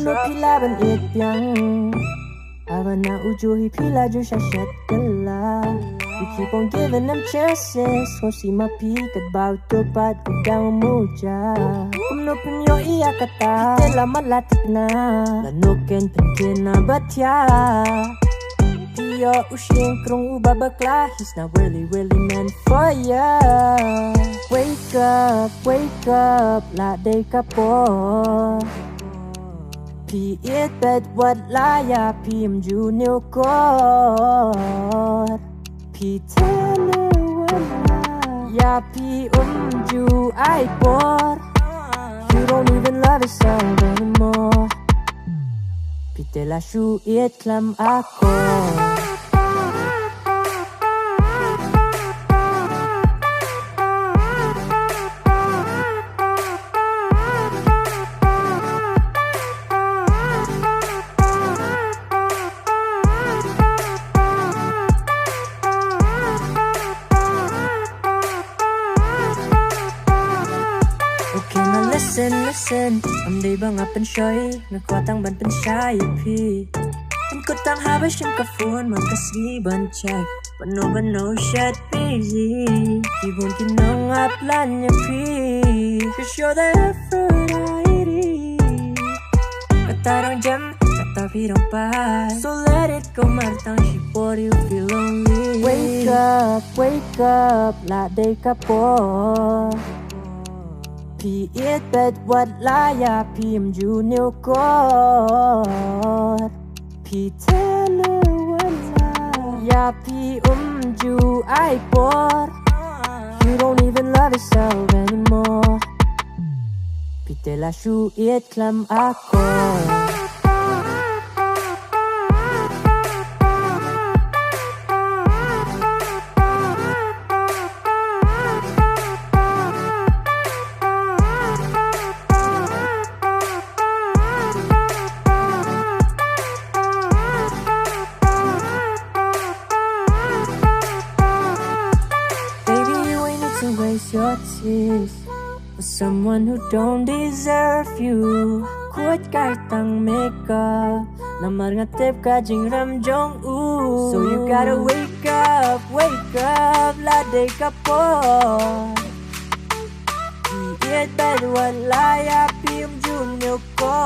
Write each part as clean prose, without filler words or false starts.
no pila ban et piang Avana ujuhi pila ju shashat gala We keep on giving them chances Kung si mapikat about to pat Udang muja Kung no pinyo iya kata Pitela malatik na Lanukin pinkin na batya Piyo ushing krung ubabakla He's not really meant for ya Wake up La day ka po Pi it bet what laya Pi mju niu kot Pi tele wala Ya pi mju ai por You don't even love yourself anymore Pi tela shu it klam ako Listen Âm đi bằng áp bên chơi Người qua tăng bằng bên trái Pi Anh có tăng hai với chân cà phun Mà cả sĩ bằng chạy But no shit busy Chỉ buồn khi nông áp lan như Pi To show the effort I need Kata don't jam Kata vi don't buy So let it go Martang she bought you feel lonely Wake up La day ka po Pi it bet what laya Pi mju niu kot Pi tele wala Ya pi mju ai por You don't even love yourself anymore Pi tela shu it klam ako Your tears for someone who don't deserve you Kuat kai tang makeup Namar ngatep ka jing ram jong u So you gotta wake up La day ka po Iet bad walaya Pi mju niu ko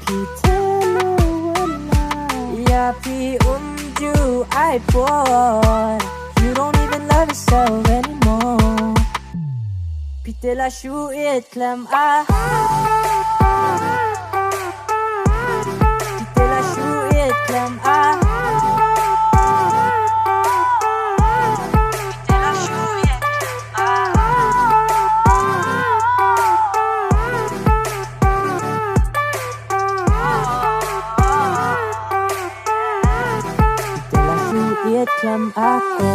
Pi tele wala Ya pi mju ai por You don't even love yourself anymore Pi tela shu it klam ah Pi tela shu it klam ah Pi tela shu it klam ah Pi tela shu it klam ako